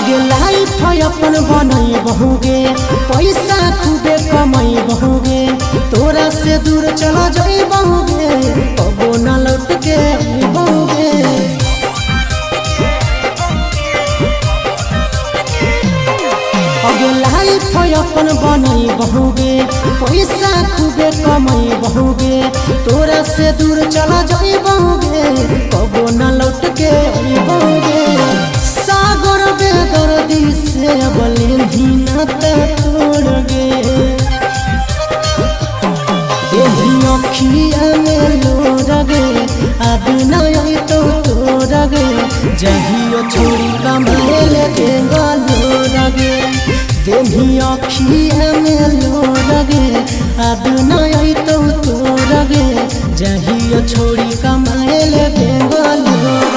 आगे लाइफ अपन बनई बहुगे, पैसा खूबे कमाई बहुगे, तोरा से दूर चला जाई बहुगे, कबो न लौट के बहुगे। आगे लाइफ अपन बनई बहुगे, पैसा खूबे कमाई बहुगे, तोरा से दूर चला जाई बहुगे, कबो न लौट के बहुगे। सागर बेदर्दी से बले धीनत तोड़ गे, यही अखिया में लोर गे, अब नहीं तो तोड़ गे, जहियो छोड़ी कमाए लगे लोर गे, देही अखिया में लोर गे,